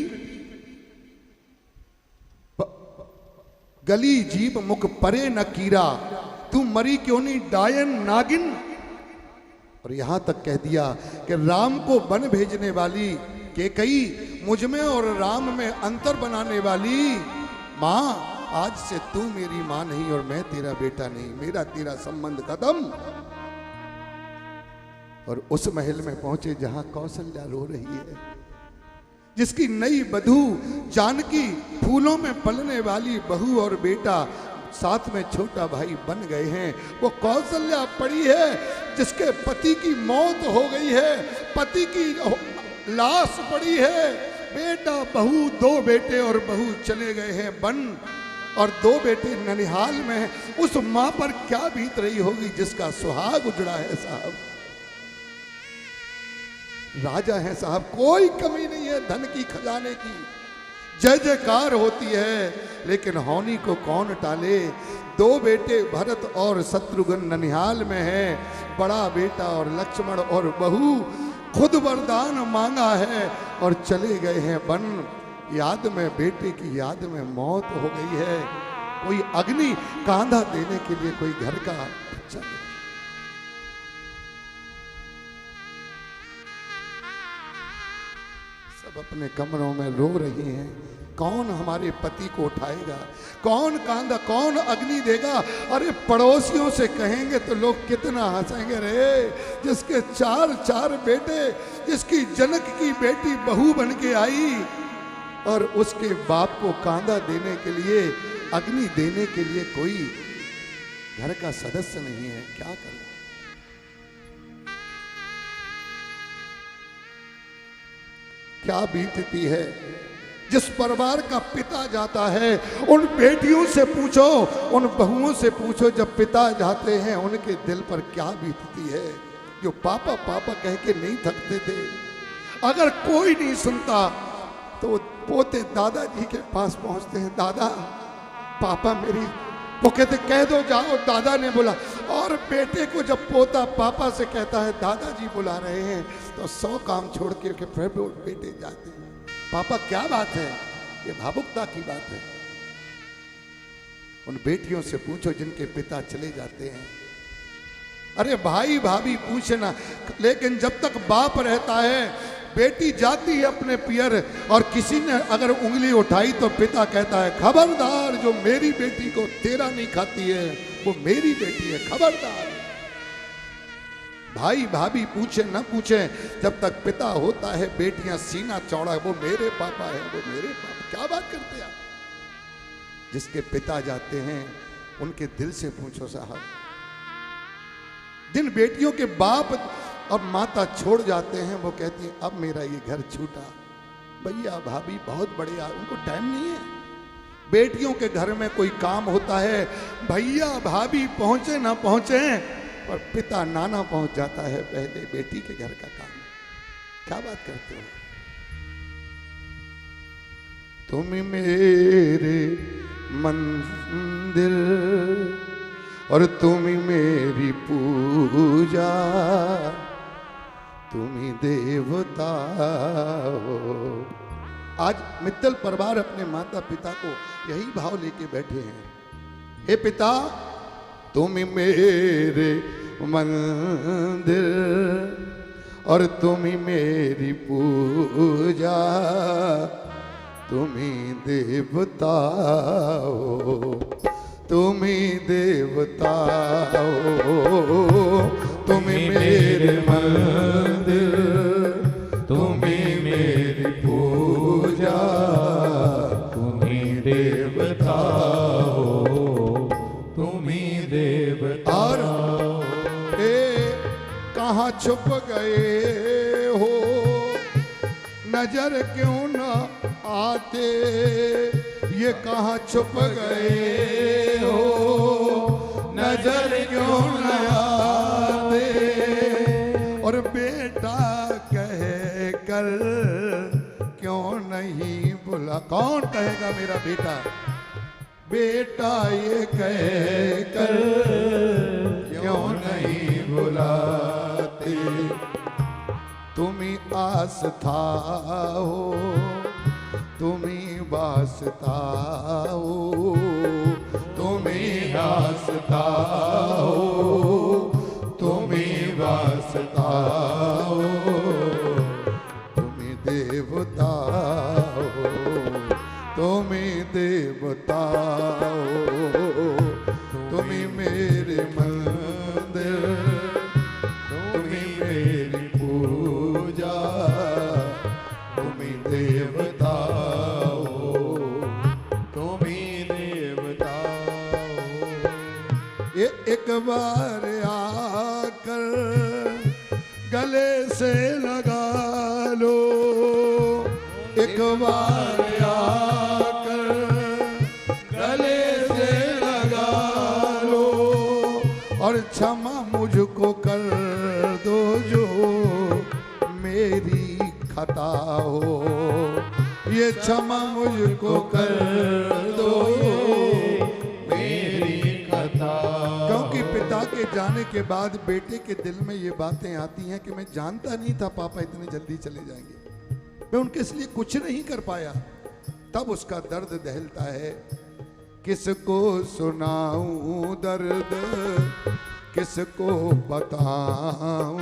B: गली जीभ मुख परे न कीरा, तू मरी क्यों नहीं डायन नागिन। और यहां तक कह दिया कि राम को वन भेजने वाली कैकेयी, मुझ में और राम में अंतर बनाने वाली, मां आज से तू मेरी मां नहीं और मैं तेरा बेटा नहीं, मेरा तेरा संबंध खत्म। और उस महल में पहुंचे जहां कौशल्या रो रही है, जिसकी नई बधू जानकी, फूलों में पलने वाली बहू और बेटा, साथ में छोटा भाई बन गए हैं। वो कौशल्या पड़ी है जिसके पति की मौत हो गई है, पति की लाश पड़ी है, बेटा बहू, दो बेटे और बहू चले गए हैं वन, और दो बेटे ननिहाल में हैं। उस मां पर क्या बीत रही होगी जिसका सुहाग उजड़ा है साहब। राजा है साहब, कोई कमी नहीं है धन की, खजाने की, जय जयकार होती है, लेकिन होनी को कौन टाले। दो बेटे भरत और शत्रुघ्न ननिहाल में हैं, बड़ा बेटा और लक्ष्मण और बहू खुद वरदान मांगा है और चले गए हैं वन। याद में, बेटे की याद में मौत हो गई है। कोई अग्नि कांधा देने के लिए कोई घर का बच्चा नहीं। सब अपने कमरों में रो रही हैं, कौन हमारे पति को उठाएगा, कौन कांधा, कौन अग्नि देगा। अरे पड़ोसियों से कहेंगे तो लोग कितना हंसेंगे रे, जिसके चार चार बेटे, जिसकी जनक की बेटी बहू बन के आई और उसके बाप को कांधा देने के लिए, अग्नि देने के लिए कोई घर का सदस्य नहीं है, क्या करें। क्या बीतती है जिस परिवार का पिता जाता है। उन बेटियों से पूछो, उन बहुओं से पूछो, जब पिता जाते हैं उनके दिल पर क्या बीतती है, जो पापा पापा कह के नहीं थकते थे। अगर कोई नहीं सुनता तो वो पोते दादाजी के पास पहुंचते हैं। दादा, पापा मेरी, वो कहते कह दो जाओ, दादा ने बोला। और बेटे को जब पोता पापा से कहता है दादाजी बुला रहे हैं, तो 100 काम छोड़ के फिर बेटे जाते हैं। पापा क्या बात है? ये भावुकता की बात है। उन बेटियों से पूछो जिनके पिता चले जाते हैं। अरे भाई भाभी पूछना, लेकिन जब तक बाप रहता है, बेटी जाती है अपने पियर और किसी ने अगर उंगली उठाई तो पिता कहता है खबरदार, जो मेरी बेटी को तेरा नहीं खाती है वो मेरी बेटी है, खबरदार। भाई भाभी पूछे न पूछे, जब तक पिता होता है बेटियां सीना चौड़ा, वो मेरे पापा है, वो मेरे पापा। क्या बात करते आप? जिसके पिता जाते हैं उनके दिल से पूछो साहब। जिन बेटियों के बाप और माता छोड़ जाते हैं, वो कहती हैं अब मेरा ये घर छूटा। भैया भाभी बहुत बड़े, उनको टाइम नहीं है। बेटियों के घर में कोई काम होता है, भैया भाभी पहुंचे ना पहुंचे, पर पिता नाना पहुंच जाता है पहले बेटी के घर का काम। क्या बात करते हो? तुम मेरे मंदिर और तुम मेरी पूजा, तुम ही देवता हो। आज मित्तल परिवार अपने माता पिता को यही भाव लेके बैठे हैं। हे पिता, तुम मेरे मंदिर और तुम मेरी पूजा, तुम ही देवता हो, तुम ही देवता हो। तुम मेरे मंदिर, तुम ही मेरी पूजा, तुम ही देवता हो, तुम ही देवता। और कहाँ छुप गए हो, नजर क्यों न आते, ये कहाँ छुप गए हो, नजर क्यों न आते। और बेटा कह कर क्यों नहीं बुला, कौन कहेगा मेरा बेटा? बेटा ये कह कर क्यों नहीं बुलाते। तुम्ही आस्था हो, तुम्ही वास्ता हो, तुम्ही आस्था हो, तुम्ही वास्ता हो, तुम्ही देवता हो, तुम्ही देवता हो। तुम्ही मेरे मंदिर, तुम्ही मेरी पूजा, तुम्ही देवता हो, तुम्ही देवता हो। ये एक बार आकर गले से लगा लो, एक बार आकर गले से लगा लो, और क्षमा मुझको कर दो जो मेरी खता हो, ये क्षमा मुझको कर दो मेरी खता। क्योंकि पिता के जाने के बाद बेटे के दिल में ये बातें आती हैं कि मैं जानता नहीं था पापा इतने जल्दी चले जाएंगे, मैं उनके लिए कुछ नहीं कर पाया। तब उसका दर्द दहलता है। किसको सुनाऊं दर्द, किसको बताऊं,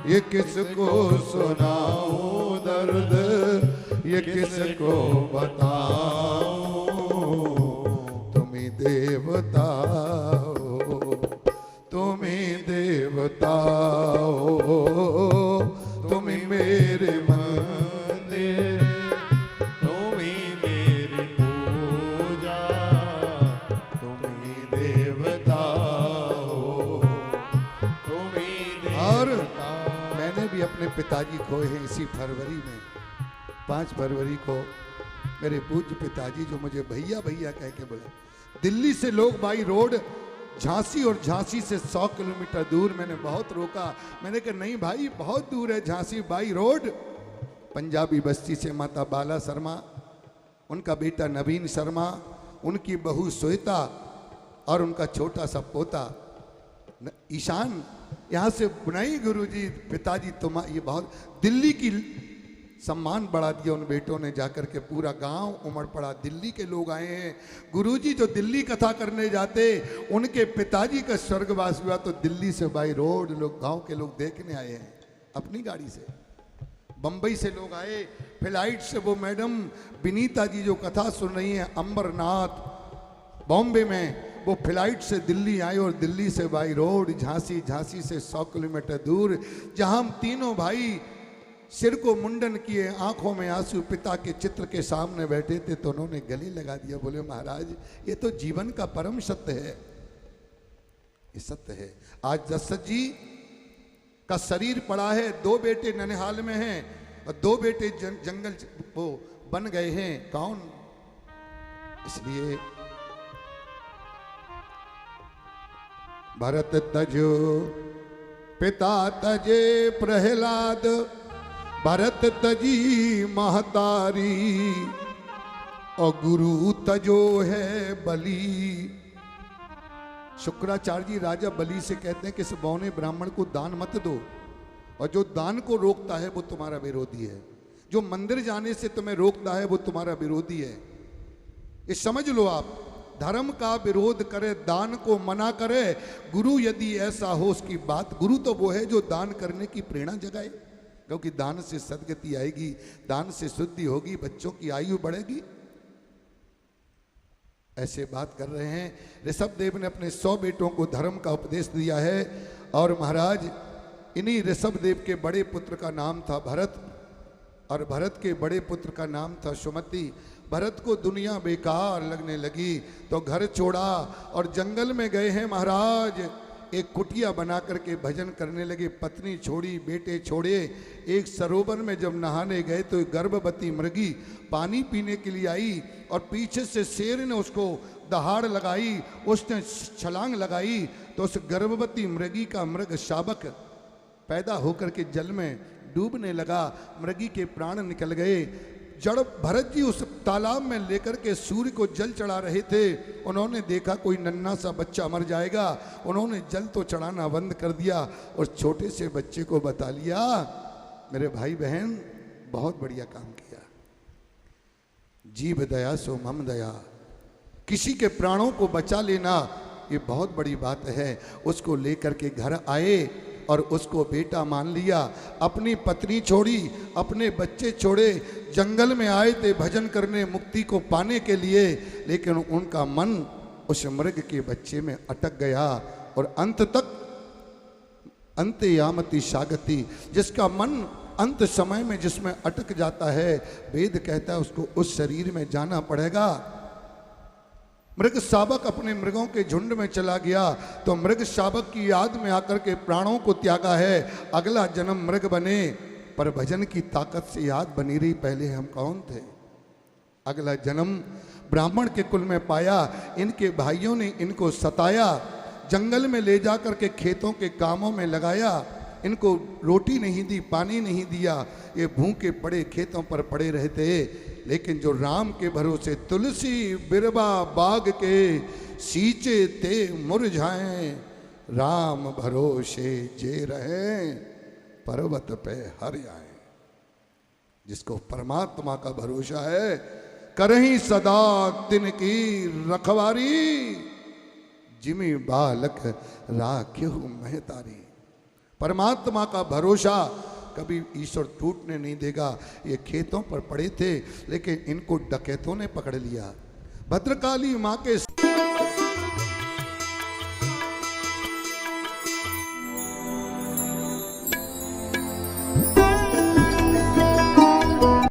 B: ये किसको सुनाऊं दर्द, ये किसको बताऊं। तुम्ही देवता हो, तुम्ही देवता हो, तुम्ही मेरे मंदिर, तुम्ही मेरी पूजा, तुम्ही देवता हो, तुम्ही देवता। और मैंने भी अपने पिताजी खोए हैं इसी फरवरी में। 5 फरवरी को मेरे पूज्य पिताजी, जो मुझे भैया भैया कह के बोले, दिल्ली से लोग बाई रोड झांसी, और झांसी से 100 किलोमीटर दूर। मैंने बहुत रोका, मैंने कहा नहीं भाई बहुत दूर है झांसी बाई रोड, पंजाबी बस्ती से माता बाला शर्मा, उनका बेटा नवीन शर्मा, उनकी बहू श्वेता और उनका छोटा सा पोता ईशान। यहाँ से बुनाई गुरुजी, पिताजी तुम ये बहुत दिल्ली की सम्मान बढ़ा दिया उन बेटों ने, जाकर के पूरा गांव उमड़ पड़ा, दिल्ली के लोग आए हैं। गुरुजी जो दिल्ली कथा करने जाते, उनके पिताजी का स्वर्गवास हुआ तो दिल्ली से बाई रोड लोग, गांव के लोग देखने आए हैं अपनी गाड़ी से। बंबई से लोग आए फ्लाइट से, वो मैडम विनीता जी जो कथा सुन रही हैं अंबरनाथ बॉम्बे में, वो फ्लाइट से दिल्ली आए और दिल्ली से बाई रोड झांसी, झांसी से 100 किलोमीटर दूर, जहां हम तीनों भाई सिर को मुंडन किए, आंखों में आंसू, पिता के चित्र के सामने बैठे थे, तो उन्होंने गले लगा दिया, बोले महाराज ये तो जीवन का परम सत्य है, ये सत्य है। आज दशरथ जी का शरीर पड़ा है, 2 बेटे ननिहाल में हैं और 2 बेटे जंगल वो बन गए हैं, कौन? इसलिए भरत तजो पिता तजे प्रहलाद, भरत तजी महतारी और गुरु तजो है बलि। शुक्राचार्य जी राजा बलि से कहते हैं कि इस बौने ब्राह्मण को दान मत दो, और जो दान को रोकता है वो तुम्हारा विरोधी है, जो मंदिर जाने से तुम्हें रोकता है वो तुम्हारा विरोधी है। ये समझ लो आप, धर्म का विरोध करे, दान को मना करे, गुरु यदि ऐसा हो उसकी बात, गुरु तो वो है जो दान करने की प्रेरणा जगाए, क्योंकि दान से सदगति आएगी, दान से शुद्धि होगी, बच्चों की आयु बढ़ेगी। ऐसे बात कर रहे हैं। ऋषभ देव ने अपने 100 बेटों को धर्म का उपदेश दिया है, और महाराज इन्हीं ऋषभ देव के बड़े पुत्र का नाम था भरत, और भरत के बड़े पुत्र का नाम था सुमति। भरत को दुनिया बेकार लगने लगी तो घर छोड़ा और जंगल में गए हैं महाराज, एक कुटिया बना करके भजन करने लगे। पत्नी छोड़ी, बेटे छोड़े। एक सरोवर में जब नहाने गए तो एक गर्भवती मृगी पानी पीने के लिए आई, और पीछे से शेर ने उसको दहाड़ लगाई, उसने छलांग लगाई, तो उस गर्भवती मृगी का मृग शाबक पैदा होकर के जल में डूबने लगा, मृगी के प्राण निकल गए। जड़ भरत जी उस तालाब में लेकर के सूर्य को जल चढ़ा रहे थे, उन्होंने देखा कोई नन्हा सा बच्चा मर जाएगा, उन्होंने जल तो चढ़ाना बंद कर दिया और छोटे से बच्चे को बता लिया, मेरे भाई बहन बहुत बढ़िया काम किया, जीव दया सो मम दया, किसी के प्राणों को बचा लेना ये बहुत बड़ी बात है। उसको लेकर के घर आए और उसको बेटा मान लिया, अपनी पत्नी छोड़ी, अपने बच्चे छोड़े, जंगल में आए थे भजन करने मुक्ति को पाने के लिए, लेकिन उनका मन उस मृग के बच्चे में अटक गया और अंत तक अंते यामति शागति, जिसका मन अंत समय में जिसमें अटक जाता है, वेद कहता है उसको उस शरीर में जाना पड़ेगा। मृग शाबक अपने मृगों के झुंड में चला गया तो मृग शाबक की याद में आकर के प्राणों को त्यागा है, अगला जन्म मृग बने, पर भजन की ताकत से याद बनी रही पहले हम कौन थे। अगला जन्म ब्राह्मण के कुल में पाया, इनके भाइयों ने इनको सताया, जंगल में ले जाकर के खेतों के कामों में लगाया, इनको रोटी नहीं दी, पानी नहीं दिया, ये भूखे पड़े खेतों पर पड़े रहते। लेकिन जो राम के भरोसे तुलसी बिरबा बाग के सींचे ते मुरझाएं, राम भरोसे जे रहे पर्वत पे हर आए। जिसको परमात्मा का भरोसा है, करही सदा तिनकी रखवारी, जिमी बालक राख्यहु महतारी। परमात्मा का भरोसा कभी ईश्वर टूटने नहीं देगा। ये खेतों पर पड़े थे लेकिन इनको डकैतों ने पकड़ लिया। भद्रकाली माँ के